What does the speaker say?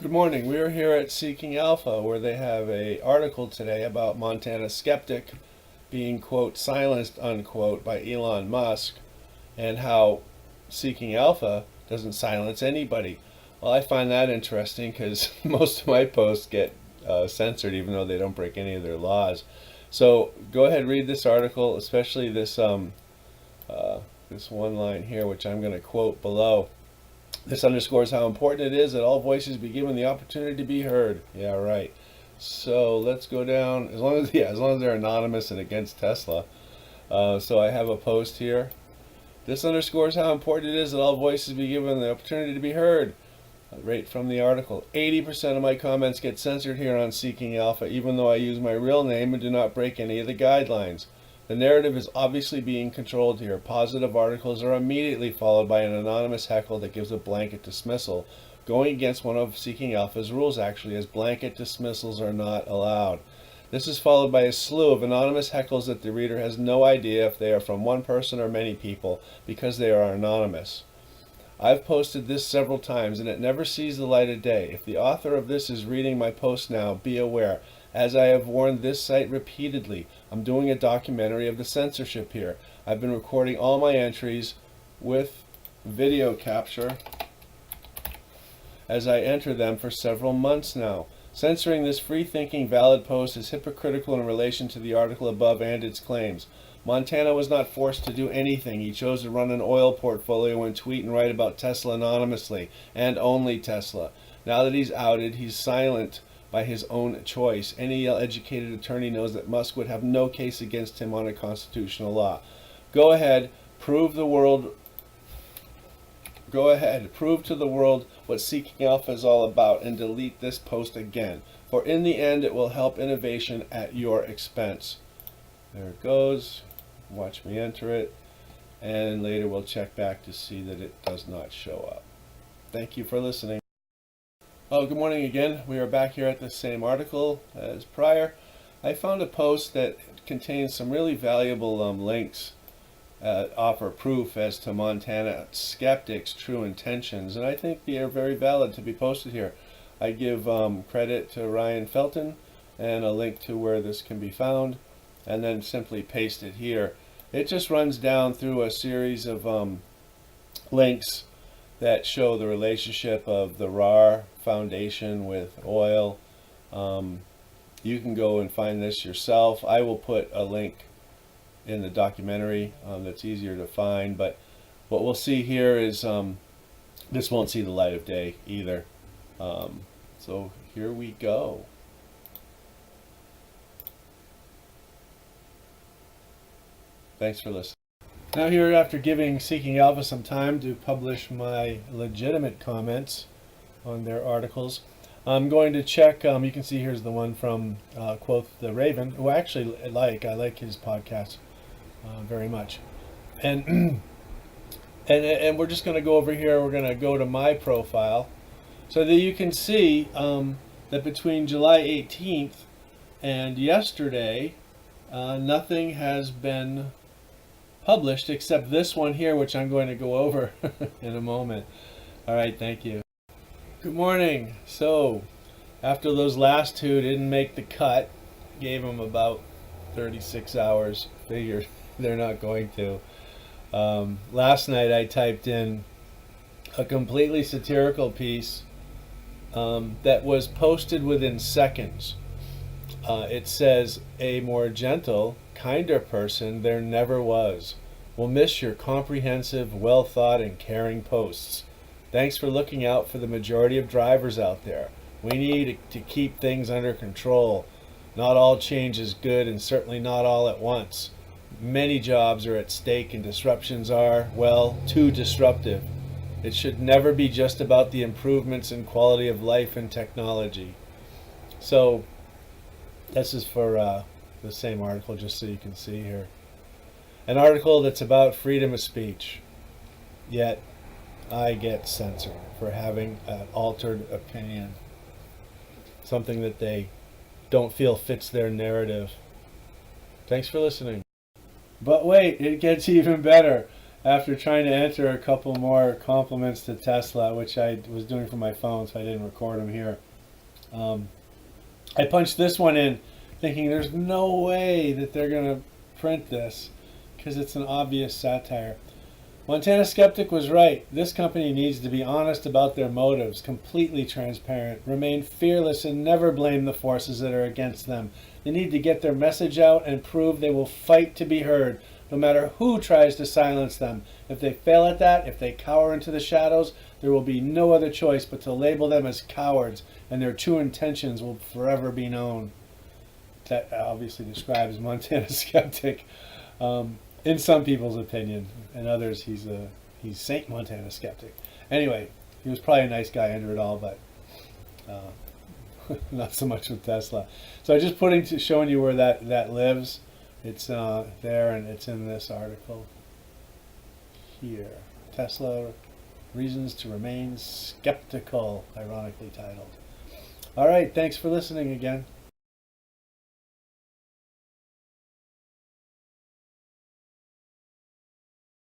Good morning. We are here at Seeking Alpha, where they have an article today about Montana skeptic being, quote, silenced, unquote, by Elon Musk, and how Seeking Alpha doesn't silence anybody. Well, I find that interesting because most of my posts get censored, even though they don't break any of their laws. So go ahead, read this article, especially this one line here, which I'm going to quote below. This underscores how important it is that all voices be given the opportunity to be heard. Yeah, right. So let's go down. As long as they're anonymous and against Tesla. So I have a post here. This underscores how important it is that all voices be given the opportunity to be heard. Right from the article. 80% of my comments get censored here on Seeking Alpha, even though I use my real name and do not break any of the guidelines. The narrative is obviously being controlled here. Positive articles are immediately followed by an anonymous heckle that gives a blanket dismissal, going against one of Seeking Alpha's rules, actually, as blanket dismissals are not allowed. This is followed by a slew of anonymous heckles that the reader has no idea if they are from one person or many people, because they are anonymous. I've posted this several times and it never sees the light of day. If the author of this is reading my post now, be aware. As I have warned this site repeatedly, I'm doing a documentary of the censorship here. I've been recording all my entries with video capture as I enter them for several months now. Censoring this free-thinking, valid post is hypocritical in relation to the article above and its claims. Montana was not forced to do anything. He chose to run an oil portfolio and tweet and write about Tesla anonymously, and only Tesla. Now that he's outed, he's silent by his own choice. Any educated attorney knows that Musk would have no case against him on a constitutional law. Go ahead, prove to the world what Seeking Alpha is all about and delete this post again. For in the end, it will help innovation at your expense. There it goes. Watch me enter it. And later we'll check back to see that it does not show up. Thank you for listening. Oh, good morning again. We are back here at the same article as prior. I found a post that contains some really valuable links offer proof as to Montana skeptics' true intentions, and I think they are very valid to be posted here. I give credit to Ryan Felton and a link to where this can be found, and then simply paste it here. It just runs down through a series of links that show the relationship of the RAR Foundation with oil. You can go and find this yourself. I will put a link in the documentary that's easier to find, but what we'll see here is this won't see the light of day either. So here we go. Thanks for listening. Now here, after giving Seeking Alpha some time to publish my legitimate comments on their articles, I'm going to check, you can see here's the one from Quoth the Raven, who I actually I like his podcast very much. And and we're just going to go over here, we're going to go to my profile, so that you can see that between July 18th and yesterday, nothing has been published except this one here, which I'm going to go over in a moment. All right, thank you. Good morning. So after those last two didn't make the cut, gave them about 36 hours, figured they're not going to. Last night I typed in a completely satirical piece that was posted within seconds. It says, "A more gentle, kinder person there never was. We'll miss your comprehensive, well-thought, and caring posts. Thanks for looking out for the majority of drivers out there. We need to keep things under control. Not all change is good, and certainly not all at once. Many jobs are at stake, and disruptions are, well, too disruptive. It should never be just about the improvements in quality of life and technology." So this is for the same article, just so you can see here. An article that's about freedom of speech, yet I get censored for having an altered opinion, something that they don't feel fits their narrative. Thanks for listening. But wait, it gets even better. after trying to enter a couple more compliments to Tesla, which I was doing from my phone, so I didn't record them here. I punched this one in thinking there's no way that they're going to print this because it's an obvious satire. Montana Skeptic was right. This company needs to be honest about their motives, completely transparent, remain fearless, and never blame the forces that are against them. They need to get their message out and prove they will fight to be heard, no matter who tries to silence them. If they fail at that, if they cower into the shadows, there will be no other choice but to label them as cowards, and their true intentions will forever be known. That obviously describes Montana Skeptic. In some people's opinion, and others, he's Saint Montana Skeptic. Anyway, he was probably a nice guy under it all, but not so much with Tesla. So just showing you where that lives. It's there, and it's in this article here. Tesla reasons to remain skeptical, ironically titled. All right, thanks for listening again.